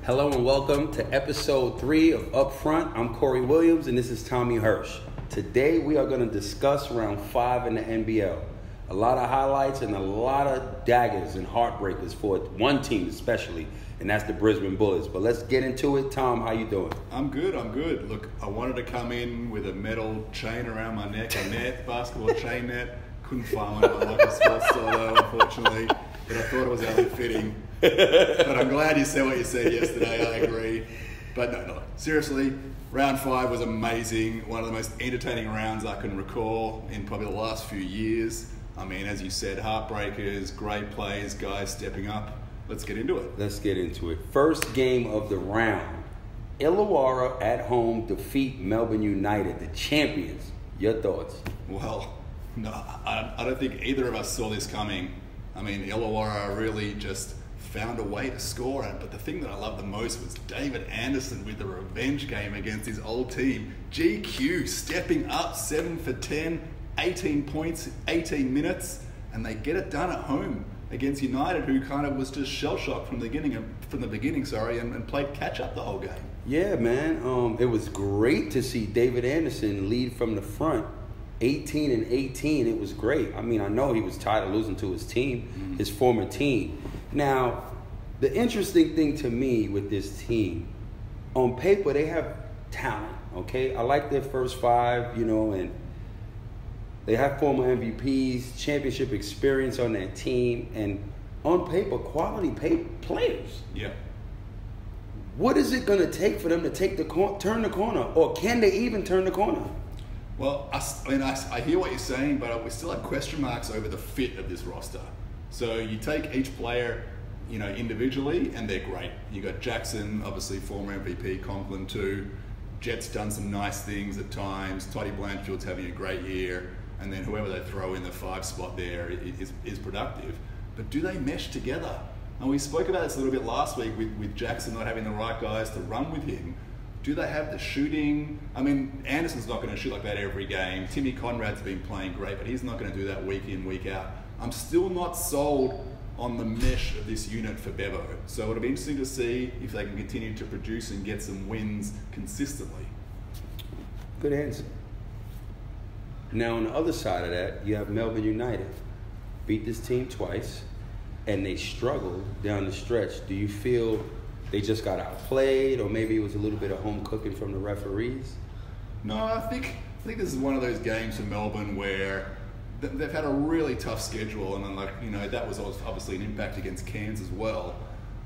Hello and welcome to episode 3 of UPFRONT. I'm Corey Williams and this is Tommy Hirsch. Today we are going to discuss round 5 in the NBL. A lot of highlights and a lot of daggers and heartbreakers for one team especially, and that's the Brisbane Bullets. But let's get into it. Tom, how you doing? I'm good. Look, I wanted to come in with a metal chain around my neck, a net, basketball chain net. Couldn't find one at my local sports store though, unfortunately. But I thought it was only fitting. But I'm glad you said what you said yesterday. I agree. But no, seriously, round 5 was amazing. One of the most entertaining rounds I can recall in probably the last few years. I mean, as you said, heartbreakers, great plays, guys stepping up. Let's get into it. Let's get into it. First game of the round. Illawarra at home defeat Melbourne United, the champions. Your thoughts? Well, no, I don't think either of us saw this coming. I mean, Illawarra really just found a way to score it. But the thing that I loved the most was David Anderson with the revenge game against his old team. GQ stepping up 7 for 10, 18 points, 18 minutes, and they get it done at home against United, who kind of was just shell-shocked from the beginning, and played catch-up the whole game. Yeah, man. It was great to see David Anderson lead from the front. 18 and 18, it was great. I mean, I know he was tired of losing to his team, his former team. Now, the interesting thing to me with this team, on paper, they have talent, okay? I like their first 5, and they have former MVPs, championship experience on that team, and on paper, quality players. Yeah. What is it going to take for them to turn the corner, or can they even turn the corner? Well, I hear what you're saying, but we still have question marks over the fit of this roster. So you take each player, individually, and they're great. You got Jackson, obviously former MVP, Conklin too. Jet's done some nice things at times. Toddy Blanchfield's having a great year, and then whoever they throw in the 5 spot there is productive. But do they mesh together? And we spoke about this a little bit last week with Jackson not having the right guys to run with him. Do they have the shooting? I mean, Anderson's not going to shoot like that every game. Timmy Conrad's been playing great, but he's not going to do that week in, week out. I'm still not sold on the mesh of this unit for Bevo. So it'll be interesting to see if they can continue to produce and get some wins consistently. Good answer. Now, on the other side of that, you have Melbourne United. Beat this team twice, and they struggled down the stretch. Do you feel they just got outplayed, or maybe it was a little bit of home cooking from the referees? No, I think this is one of those games for Melbourne where they've had a really tough schedule, and then that was obviously an impact against Cairns as well.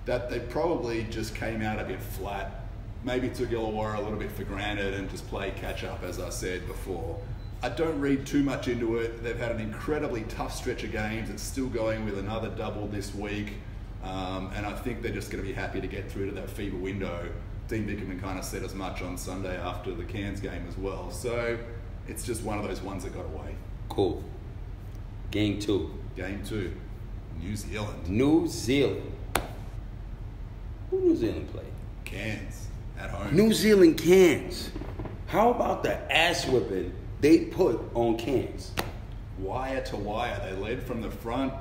That they probably just came out a bit flat, maybe took Illawarra a little bit for granted and just played catch up, as I said before. I don't read too much into it. They've had an incredibly tough stretch of games. It's still going with another double this week. And I think they're just going to be happy to get through to that fever window. Dean Bickerman kind of said as much on Sunday after the Cairns game as well. So it's just one of those ones that got away. Cool. Game 2. Game 2. New Zealand. New Zealand. Who New Zealand play? Cairns. At home. New Zealand Cairns. How about the ass whipping they put on Cairns? Wire to wire. They led from the front.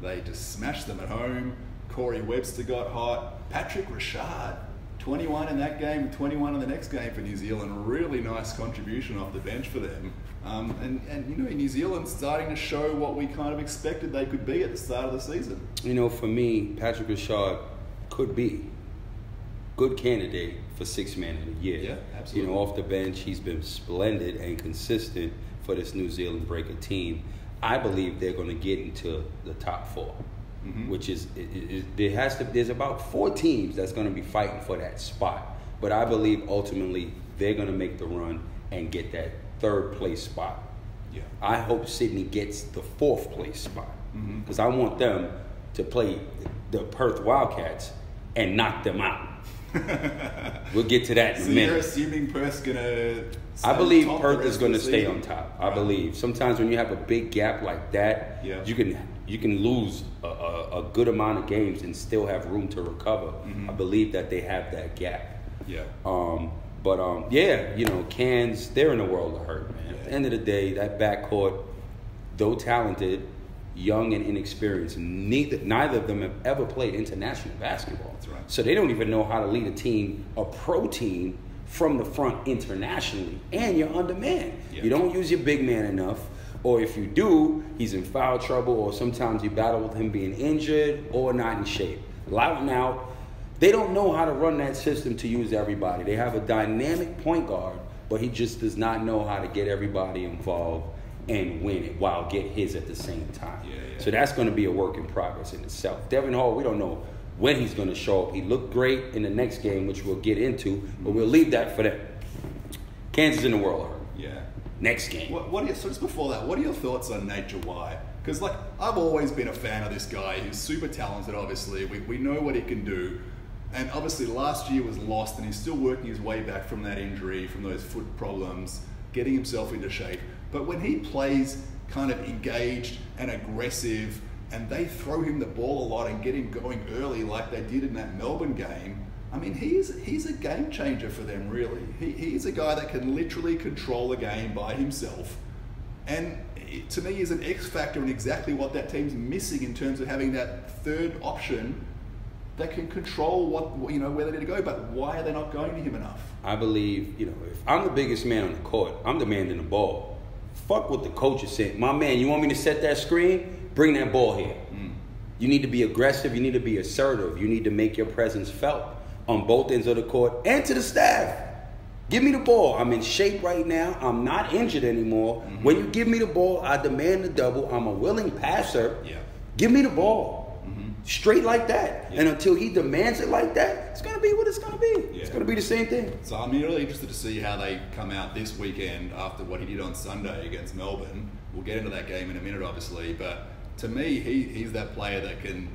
They just smashed them at home. Corey Webster got hot. Patrick Richard, 21 in that game, 21 in the next game for New Zealand. Really nice contribution off the bench for them. And New Zealand's starting to show what we kind of expected they could be at the start of the season. For me, Patrick Richard could be good candidate for 6th man of the year. Yeah, absolutely. Off the bench, he's been splendid and consistent for this New Zealand Breaker team. I believe they're going to get into the top 4, which is there's about 4 teams that's going to be fighting for that spot. But I believe ultimately they're going to make the run and get that 3rd place spot. Yeah. I hope Sydney gets the 4th place spot because I want them to play the Perth Wildcats and knock them out. We'll get to that in a minute. You're assuming Perth's going to... I believe Perth is going to stay on top. I believe. Sometimes when you have a big gap like that, you can lose a good amount of games and still have room to recover. I believe that they have that gap. Yeah. Cairns, they're in a world of hurt, man. Yeah. At the end of the day, that backcourt, though talented, young and inexperienced. Neither of them have ever played international basketball. That's right. So they don't even know how to lead a team, a pro team, from the front internationally. And you're undermanned. Yeah. You don't use your big man enough. Or if you do, he's in foul trouble, or sometimes you battle with him being injured or not in shape. Loud and out. They don't know how to run that system to use everybody. They have a dynamic point guard, but he just does not know how to get everybody involved and win it while get his at the same time. Yeah. So that's going to be a work in progress in itself. Devin Hall, we don't know when he's going to show up. He looked great in the next game, which we'll get into, but we'll leave that for them. Kansas in the world hurt. Yeah. Next game. So just before that, what are your thoughts on Nate Jawai? Because I've always been a fan of this guy. He's super talented, obviously. We know what he can do. And obviously last year was lost, and he's still working his way back from that injury, from those foot problems, getting himself into shape. But when he plays kind of engaged and aggressive, and they throw him the ball a lot and get him going early like they did in that Melbourne game, I mean, he's a game changer for them, really. He's a guy that can literally control the game by himself. And to me, he's an X factor in exactly what that team's missing in terms of having that third option that can control where they need to go. But why are they not going to him enough? I believe, if I'm the biggest man on the court, I'm demanding the ball. Fuck what the coach is saying. My man, you want me to set that screen? Bring that ball here. You need to be aggressive. You need to be assertive. You need to make your presence felt on both ends of the court and to the staff. Give me the ball. I'm in shape right now. I'm not injured anymore. When you give me the ball, I demand the double. I'm a willing passer. Yeah. Give me the ball. Straight like that. Yeah. And until he demands it like that, it's going to be what it's going to be. Yeah. It's going to be the same thing. So I'm really interested to see how they come out this weekend after what he did on Sunday against Melbourne. We'll get into that game in a minute, obviously. But to me, he's that player that can,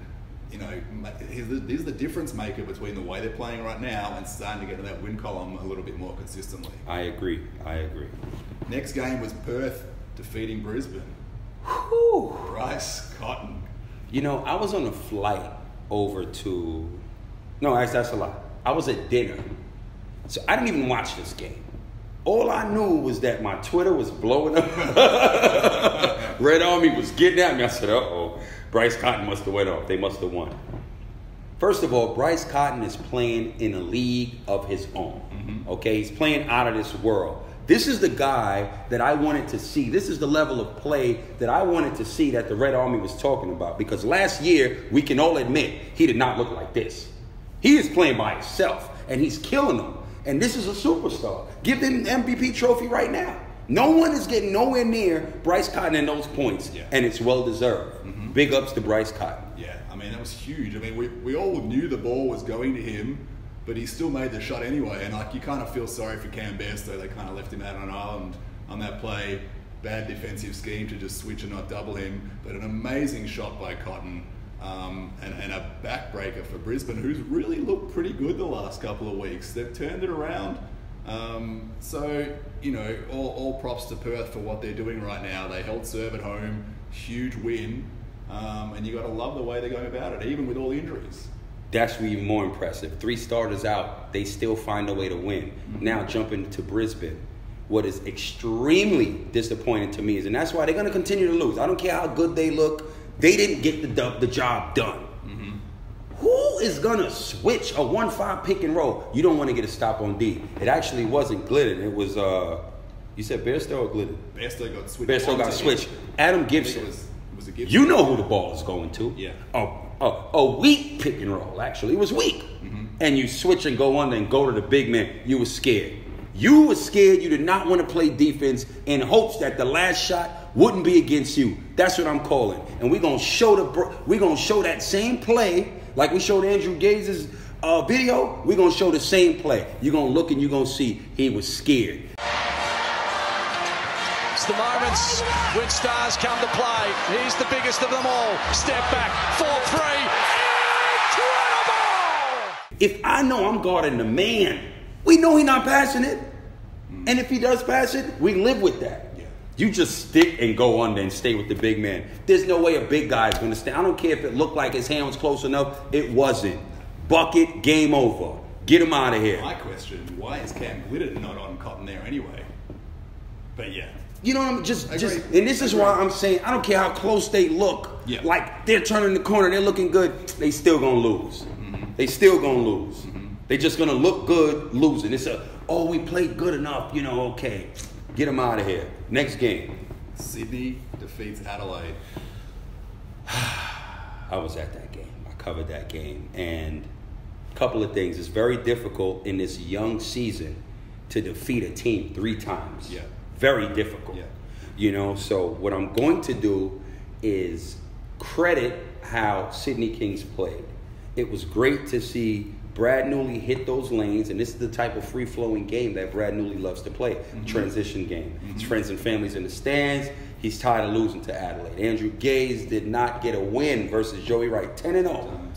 he's the difference maker between the way they're playing right now and starting to get to that win column a little bit more consistently. I agree. Next game was Perth defeating Brisbane. Whew. Bryce Cotton. I was on a flight over to... No, actually, that's a lie. I was at dinner. So I didn't even watch this game. All I knew was that my Twitter was blowing up. Red Army was getting at me. I said, uh-oh. Bryce Cotton must have went off. They must have won. First of all, Bryce Cotton is playing in a league of his own. Okay? He's playing out of this world. This is the guy that I wanted to see. This is the level of play that I wanted to see that the Red Army was talking about. Because last year, we can all admit, he did not look like this. He is playing by himself, and he's killing them. And this is a superstar. Give them the MVP trophy right now. No one is getting nowhere near Bryce Cotton in those points, and it's well-deserved. Big ups to Bryce Cotton. Yeah, I mean, that was huge. I mean, we all knew the ball was going to him, but he still made the shot anyway. And you kind of feel sorry for Cam Bairstow. They kind of left him out on an island on that play. Bad defensive scheme to just switch and not double him. But an amazing shot by Cotton and a backbreaker for Brisbane, who's really looked pretty good the last couple of weeks. They've turned it around. All props to Perth for what they're doing right now. They held serve at home. Huge win. And you got to love the way they're going about it, even with all the injuries. That's even more impressive. 3 starters out, they still find a way to win. Now jumping to Brisbane. What is extremely disappointing to me is, and that's why they're going to continue to lose. I don't care how good they look. They didn't get the job done. Who is going to switch a 1-5 pick and roll? You don't want to get a stop on D. It actually wasn't Glidden. It was, you said Bairstow or Glidden? Bairstow got switched. Bairstow got switched. Adam Gibson. It was a Gibson. You know who the ball is going to. Yeah. A weak pick and roll, actually. It was weak. And you switch and go under and go to the big man. You were scared. You were scared. You did not want to play defense in hopes that the last shot wouldn't be against you. That's what I'm calling. And we're gonna show that same play like we showed Andrew Gaze's video. We're gonna show the same play. You're gonna look and you're gonna see he was scared. It's the moments when stars come to play. He's the biggest of them all. Step back, 4-3. Incredible! If I know I'm guarding the man, we know he's not passing it. And if he does pass it, we live with that. You just stick and go under and stay with the big man. There's no way a big guy is going to stay. I don't care if it looked like his hand was close enough. It wasn't. Bucket, game over. Get him out of here. My question, why is Cam Glidden not on Cotton there anyway? But yeah. You know what I mean? Just, and this is why I'm saying I don't care how close they look. Yeah. Like they're turning the corner, they're looking good. They still gonna lose. Mm-hmm. They still gonna lose. Mm-hmm. They just gonna look good losing. It's we played good enough. Okay, get them out of here. Next game. Sydney defeats Adelaide. I was at that game. I covered that game, and a couple of things. It's very difficult in this young season to defeat a team 3 times. Yeah. Very difficult. Yeah. So what I'm going to do is credit how Sydney Kings played. It was great to see Brad Newley hit those lanes, and this is the type of free-flowing game that Brad Newley loves to play, transition game. Mm-hmm. His friends and families in the stands. He's tired of losing to Adelaide. Andrew Gaze did not get a win versus Joey Wright. 10-0.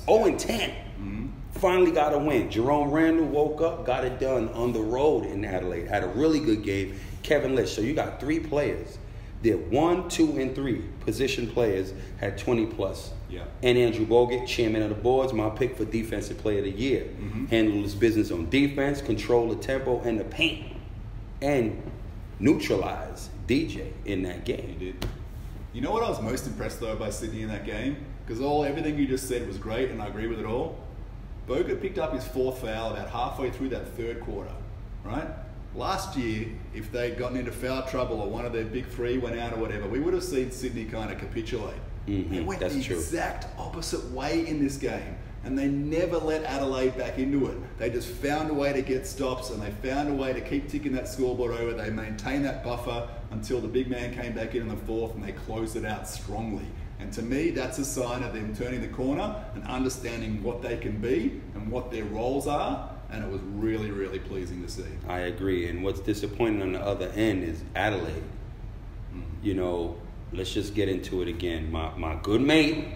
0-10. Mm-hmm. Finally got a win. Jerome Randall woke up, got it done on the road in Adelaide. Had a really good game. Kevin Lish. So you got 3 players. They're 1, 2, and 3 position players had 20+. Yeah. And Andrew Bogut, chairman of the boards, my pick for Defensive Player of the Year. Mm-hmm. Handled his business on defense, control the tempo and the paint, and neutralize DJ in that game. He did. You know what I was most impressed though by Sydney in that game? Because everything you just said was great, and I agree with it all. Bogut picked up his 4th foul about halfway through that 3rd quarter, right? Last year, if they'd gotten into foul trouble or one of their big 3 went out or whatever, we would have seen Sydney kind of capitulate. Mm-hmm. They went That's the true. exact opposite way in this game, and they never let Adelaide back into it. They just found a way to get stops, and they found a way to keep ticking that scoreboard over. They maintained that buffer until the big man came back in the 4th, and they closed it out strongly. And to me, that's a sign of them turning the corner and understanding what they can be and what their roles are. And it was really, really pleasing to see. I agree. And what's disappointing on the other end is Adelaide. Let's just get into it again. My good mate,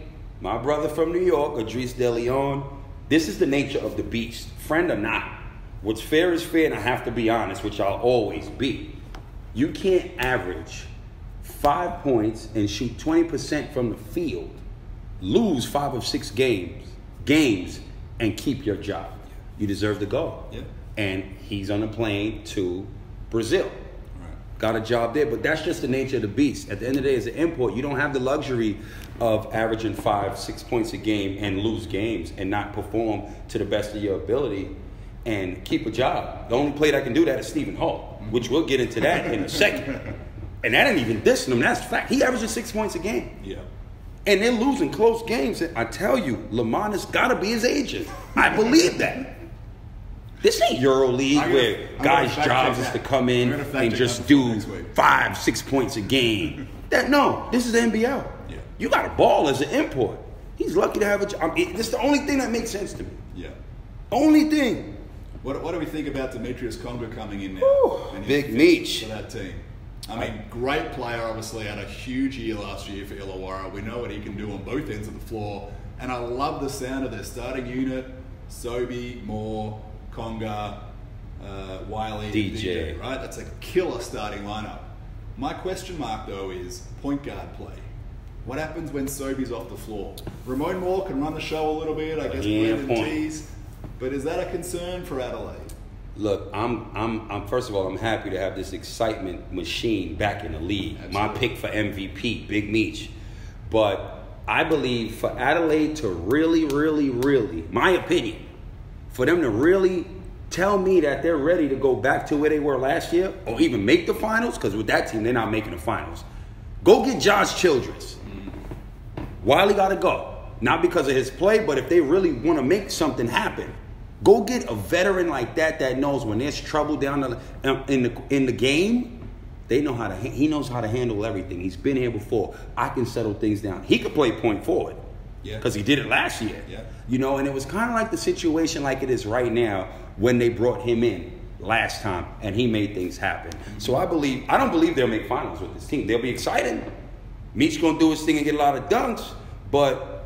my brother from New York, Idris DeLeon, this is the nature of the beast. Friend or not. What's fair is fair, and I have to be honest, which I'll always be. You can't average 5 points and shoot 20% from the field, lose 5 of 6 games, and keep your job. You deserve to go. Yeah. And he's on a plane to Brazil. Right. Got a job there, but that's just the nature of the beast. At the end of the day, as an import, you don't have the luxury of averaging 5, 6 points a game and lose games and not perform to the best of your ability and keep a job. The only player that can do that is Stephen Hall, which we'll get into that in a second. And that ain't even dissing him. That's fact. He averages 6 points a game. Yeah. And they're losing close games. I tell you, Lamont has got to be his agent. I believe that. This ain't EuroLeague where guys' jobs is to come in and just do 5, 6 points a game. This is the NBL. Yeah. You got a ball as an import. He's lucky to have a job. This is the only thing that makes sense to me. Yeah. Only thing. What do we think about Demetrius Conger coming in now? Woo, and big his Meech. for that team. I mean, great player, obviously, had a huge year last year for Illawarra. We know what he can do on both ends of the floor. And I love the sound of their starting unit. Sobey, Moore, Conger, Wiley, DJ. Right? That's a killer starting lineup. My question mark, though, is point guard play. What happens when Sobey's off the floor? Ramon Moore can run the show a little bit, I guess, Brandon Tees. But is that a concern for Adelaide? Look, I'm first of all, I'm happy to have this excitement machine back in the league. Absolutely. My pick for MVP, Big Meech. But I believe for Adelaide to really, my opinion, for them to really tell me that they're ready to go back to where they were last year or even make the finals, because with that team, they're not making the finals. Go get Josh Childress. Wiley got to go. Not because of his play, but if they really want to make something happen, go get a veteran like that knows when there's trouble down in the game, he knows how to handle everything. He's been here before. I can settle things down. He could play point forward. Yeah. Because he did it last year. Yeah. And it was kind of like the situation like it is right now when they brought him in last time and he made things happen. Mm-hmm. So I don't believe they'll make finals with this team. They'll be excited. Meech's going to do his thing and get a lot of dunks, but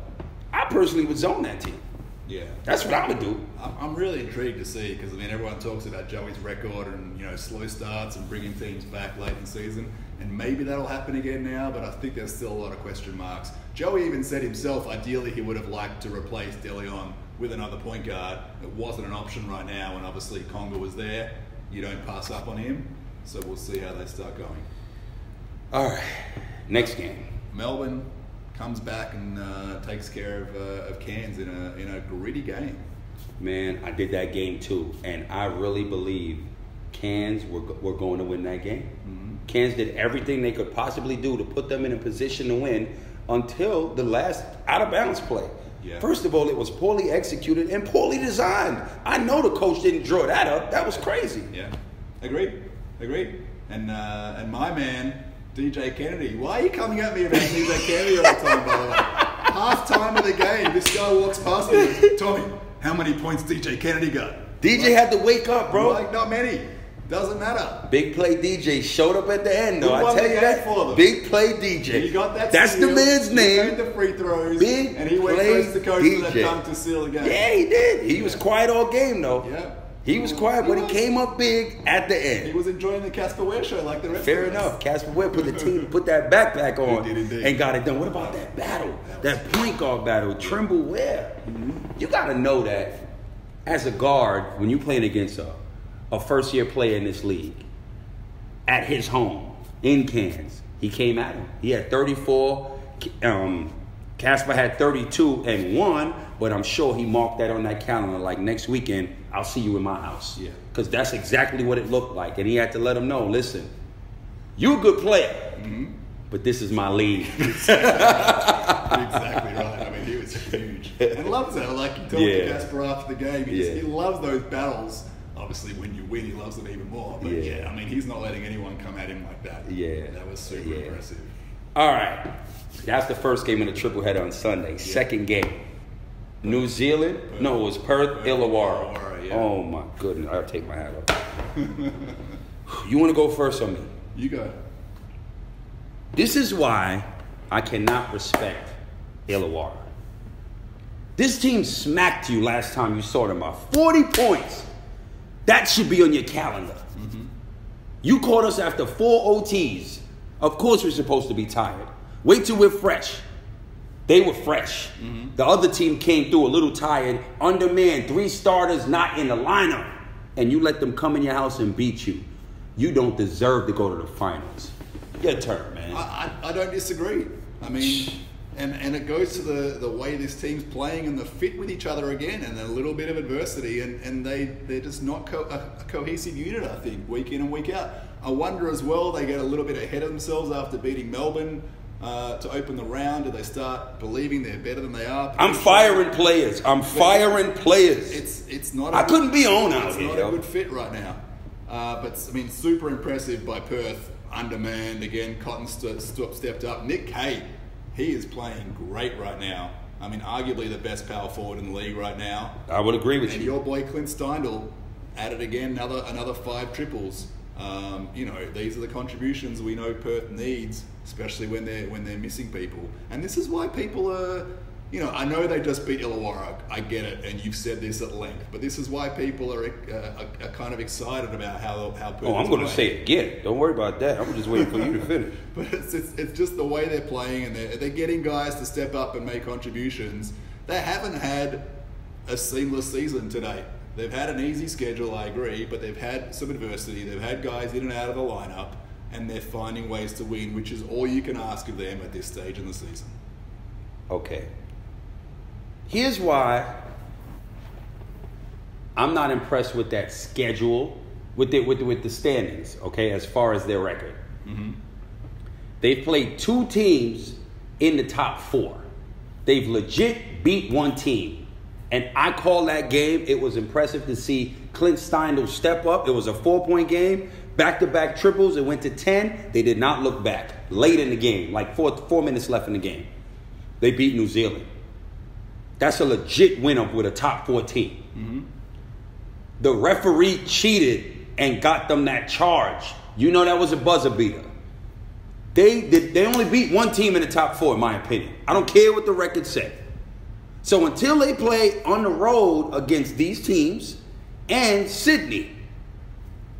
I personally would zone that team. Yeah. That's what I would do. I'm really intrigued to see, because, everyone talks about Joey's record and, slow starts and bringing teams back late in the season. And maybe that'll happen again now, but I think there's still a lot of question marks. Joey even said himself, ideally he would have liked to replace DeLeon with another point guard. It wasn't an option right now, and obviously Conger was there. You don't pass up on him, so we'll see how they start going. All right, next game. Melbourne comes back and takes care of Cairns in a gritty game. Man, I did that game too, and I really believe Cairns were going to win that game. Mm-hmm. Cairns did everything they could possibly do to put them in a position to win until the last out-of-bounds play. Yeah. First of all, it was poorly executed and poorly designed. I know the coach didn't draw that up. That was crazy. Yeah, agreed. And my man, DJ Kennedy. Why are you coming at me about DJ Kennedy all the time, by the way? Half time of the game, this guy walks past me. Tommy, how many points DJ Kennedy got? DJ had to wake up, bro. Like, not many. Doesn't matter. Big play DJ showed up at the end, though. I tell you that. For them. Big play DJ. He got that. That's steal. the man's name. He made the free throws. Big and he went play close to coach DJ. for that dunk to seal the game. Yeah, he did. He was quiet all game, though. Yeah. He was quiet, but he came up big at the end. He was enjoying the Casper Ware show like the rest Fair of us. enough. Casper Webb put that backpack on He did indeed. and got it done. What about that battle? That point guard battle, Trimble Ware. You got to know that as a guard, when you're playing against a first-year player in this league, at his home in Cairns, he came at him. He had 34. Casper had 32 and 1, but I'm sure he marked that on that calendar like next weekend, I'll see you in my house. Yeah. Because that's exactly what it looked like. And he had to let him know, listen, you're a good player, but this is my league. Exactly right. I mean, he was huge. And loves that. Like you told Casper after the game, he loves those battles. Obviously, when you win, he loves them even more. But I mean, he's not letting anyone come at him like that. Yeah. That was super impressive. All right. That's the first game in the triple header on Sunday. Second game. New Zealand? No, it was Perth, Illawarra. Yeah. Oh, my goodness. I'll take my hat off. You want to go first on me? You go. This is why I cannot respect Illawarra. This team smacked you last time you saw them off. 40 points. That should be on your calendar. Mm-hmm. You caught us after 4 OTs. Of course we're supposed to be tired. Wait till we're fresh. They were fresh. Mm-hmm. The other team came through a little tired, undermanned, 3 starters not in the lineup. And you let them come in your house and beat you. You don't deserve to go to the finals. Your turn, man. I don't disagree. I mean, and it goes to the way this team's playing and the fit with each other again and a little bit of adversity. And they're just not a cohesive unit, I think, week in and week out. I wonder as well, they get a little bit ahead of themselves after beating Melbourne to open the round. Do they start believing they're better than they are? I'm firing players. It's not. I couldn't be on out here. It's not a good fit right now. But I mean, super impressive by Perth. Undermanned again. Cotton stepped up. Nick Kay, he is playing great right now. I mean, arguably the best power forward in the league right now. I would agree with you. And your boy Clint Steindl added again another 5 triples. These are the contributions we know Perth needs, especially when they're missing people. And this is why people are, I know they just beat Illawarra. I get it, and you've said this at length. But this is why people are kind of excited about how Perth. Oh, I'm going to say it again. Don't worry about that. I'm just waiting for you to finish. But it's just the way they're playing, and they're getting guys to step up and make contributions. They haven't had a seamless season to date. They've had an easy schedule, I agree, but they've had some adversity. They've had guys in and out of the lineup, and they're finding ways to win, which is all you can ask of them at this stage in the season. Okay. Here's why I'm not impressed with that schedule, with the standings, okay, as far as their record. Mm-hmm. They've played 2 teams in the top 4. They've legit beat 1 team. And I call that game, it was impressive to see Clint Steindl step up. It was a 4-point game, back-to-back triples. It went to 10. They did not look back. Late in the game, like 4 minutes left in the game. They beat New Zealand. That's a legit win with a top 4 team. Mm-hmm. The referee cheated and got them that charge. You know that was a buzzer beater. They only beat 1 team in the top 4, in my opinion. I don't care what the record said. So until they play on the road against these teams and Sydney,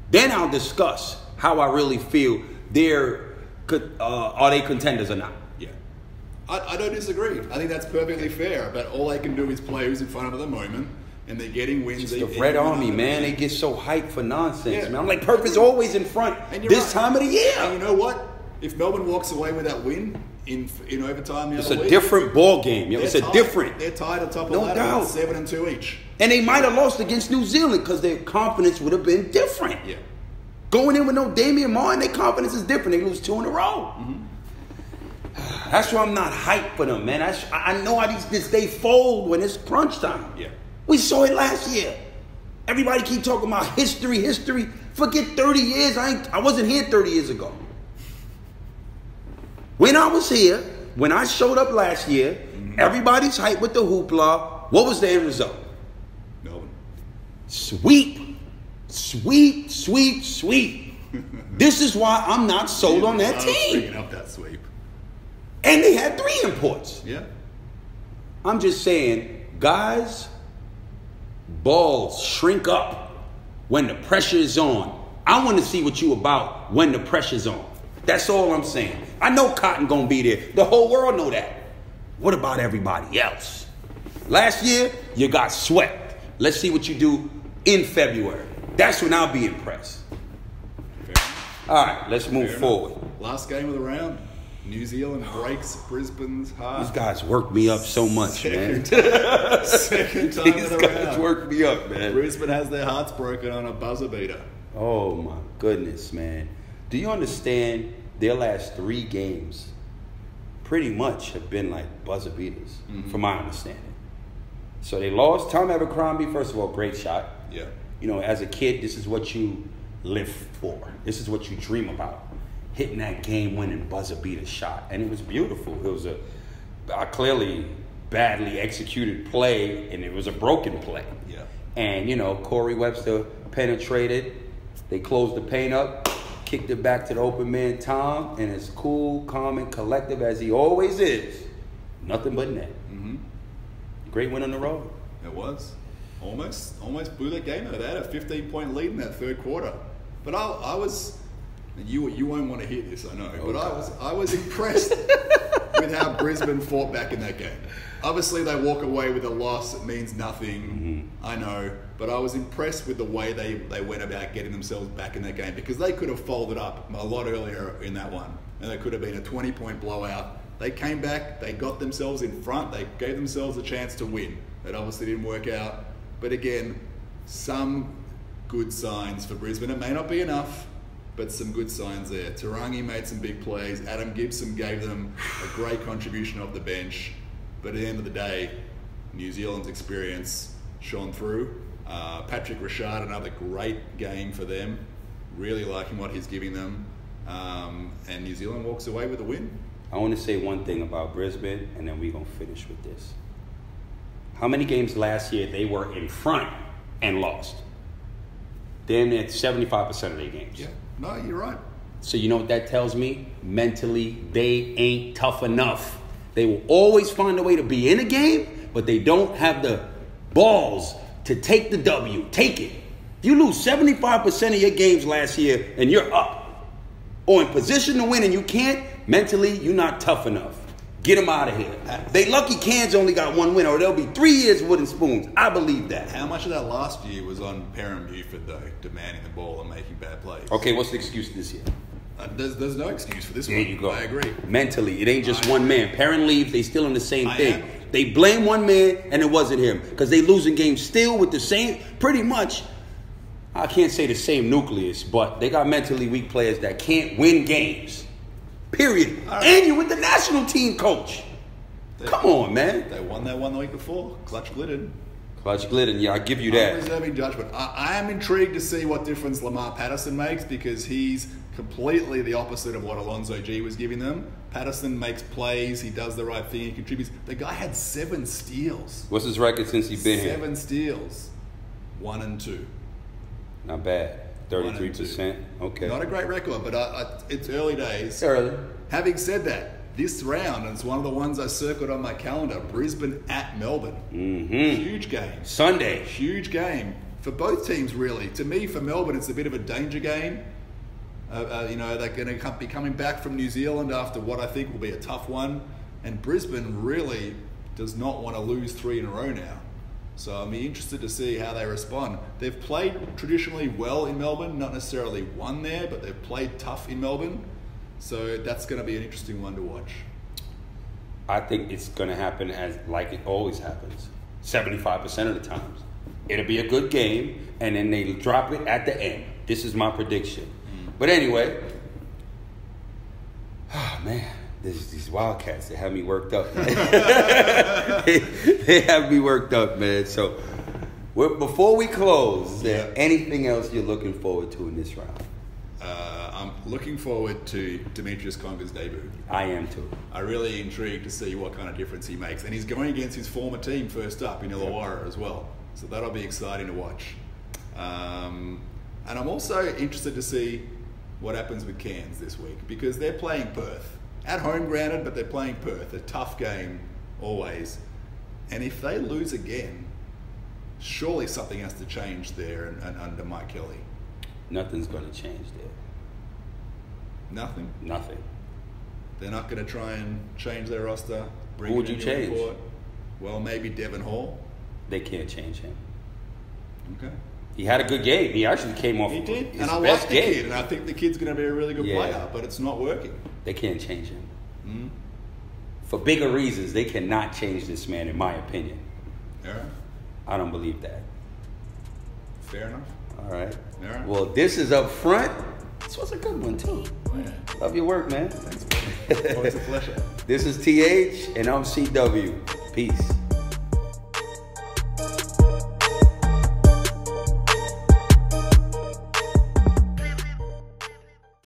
then I'll discuss how I really feel are they contenders or not. Yeah. I don't disagree. I think that's perfectly fair. But all they can do is play who's in front of them at the moment, and they're getting wins. The Red Army, man, they get so hyped for nonsense, man. I'm like, Perth is always in front this time of the year. And you know what? If Melbourne walks away with that win in overtime, it's a different ball game. It's a different. They're tied at top of the No ladder, doubt. 7-2 each. And they might have lost against New Zealand because their confidence would have been different. Yeah. Going in with no Damian Martin, their confidence is different. They lose 2 in a row. Mm-hmm. That's why I'm not hyped for them, man. I know how they fold when it's crunch time. Yeah. We saw it last year. Everybody keep talking about history. Forget 30 years. I wasn't here 30 years ago. When I was here, when I showed up last year, everybody's hyped with the hoopla. What was the end result? Melbourne. Sweep. This is why I'm not sold on that team. Bringing up that sweep. And they had 3 imports. Yeah. I'm just saying, guys, balls shrink up when the pressure is on. I want to see what you about when the pressure's on. That's all I'm saying. I know Cotton gonna be there. The whole world know that. What about everybody else? Last year, you got swept. Let's see what you do in February. That's when I'll be impressed. All right, let's move forward. Last game of the round. New Zealand breaks Brisbane's heart. These guys work me up so much, man. Second time These of the guys round. work me up, man. Brisbane has their hearts broken on a buzzer beater. Oh, my goodness, man. Do you understand their last 3 games pretty much have been like buzzer beaters, from my understanding? So they lost. Tom Abercrombie, first of all, great shot. Yeah. You know, as a kid, this is what you live for. This is what you dream about. Hitting that game-winning buzzer beater shot. And it was beautiful. It was a clearly badly executed play, and it was a broken play. Yeah. And, you know, Corey Webster penetrated. They closed the paint up, kicked it back to the open man, Tom, and as cool, calm, and collective as he always is. Nothing but net. Mm-hmm. Great win on the road. It was. Almost blew that game. They had a 15-point lead in that third quarter. But I was... You won't want to hear this, I know. But I was impressed with how Brisbane fought back in that game. Obviously, they walk away with a loss. It means nothing. I know. But I was impressed with the way they went about getting themselves back in that game, because they could have folded up a lot earlier in that one. And it could have been a 20-point blowout. They came back. They got themselves in front. They gave themselves a chance to win. It obviously didn't work out. But again, some good signs for Brisbane. It may not be enough, but some good signs there. Tarangi made some big plays. Adam Gibson gave them a great contribution off the bench. But at the end of the day, New Zealand's experience shone through. Patrick Rashad, another great game for them. Really liking what he's giving them. And New Zealand walks away with a win. I want to say one thing about Brisbane, and then we're going to finish with this. How many games last year they were in front and lost? Then it's 75% of their games. Yeah, no, you're right. So you know what that tells me? Mentally, they ain't tough enough. They will always find a way to be in a game, but they don't have the balls to take the W. Take it. If you lose 75% of your games last year and you're up or in position to win and you can't, mentally, you're not tough enough. Get them out of here. They lucky Cairns only got 1 win, or there'll be 3 years of wooden spoons. I believe that. How much of that last year was on Perrin Buford, though, demanding the ball and making bad plays? Okay, what's the excuse this year? There's no excuse for this one. There you go. I agree. Mentally, it ain't just one man. Perrin leaves, they still in the same thing. am. They blame one man, and it wasn't him. Because they losing games still with the same, pretty much, I can't say the same nucleus, but they got mentally weak players that can't win games. Period. Right. And you're with the national team coach. Come on, man. They won that one the week before. Clutch Glidden. Clutch Glidden, yeah, I give you that. Reserving judgment. I am intrigued to see what difference Lamar Patterson makes, because he's completely the opposite of what Alonzo G was giving them. Patterson makes plays. He does the right thing. He contributes. The guy had 7 steals. What's his record since he's been here? 7 steals. 1 and 2. Not bad. 33%. Okay. Not a great record, but it's early days. Early. Having said that, this round, and it's one of the ones I circled on my calendar, Brisbane at Melbourne. Mm-hmm. Huge game. Sunday. Huge game for both teams, really. To me, for Melbourne, it's a bit of a danger game. They're going to be coming back from New Zealand after what I think will be a tough one. And Brisbane really does not want to lose 3 in a row now. So I'll be interested to see how they respond. They've played traditionally well in Melbourne, not necessarily won there, but they've played tough in Melbourne. So that's going to be an interesting one to watch. I think it's going to happen as like it always happens. 75% of the times. It'll be a good game, and then they drop it at the end. This is my prediction. But anyway, oh man, these Wildcats, they have me worked up. they have me worked up, man. So before we close, is there anything else you're looking forward to in this round? I'm looking forward to Demetrius Conger's debut. I am too. I'm really intrigued to see what kind of difference he makes. And he's going against his former team first up in Illawarra as well. So that'll be exciting to watch. And I'm also interested to see what happens with Cairns this week, because they're playing Perth. At home, granted, but they're playing Perth. A tough game, always. And if they lose again, surely something has to change there and under Mike Kelly. Nothing's going to change there. Nothing? Nothing. They're not going to try and change their roster? Who would you change? Report? Well, maybe Devon Hall. They can't change him. Okay. He had a good game. He actually came off. He did. His And I best like the game. kid, and I think the kid's going to be a really good player, but it's not working. They can't change him. For bigger reasons, they cannot change this man, in my opinion. All right. I don't believe that. Fair enough. All right. All right. Well, this is Up Front. This was a good one, too. Yeah. Love your work, man. Thanks, buddy. Always a pleasure. This is TH, and I'm CW. Peace.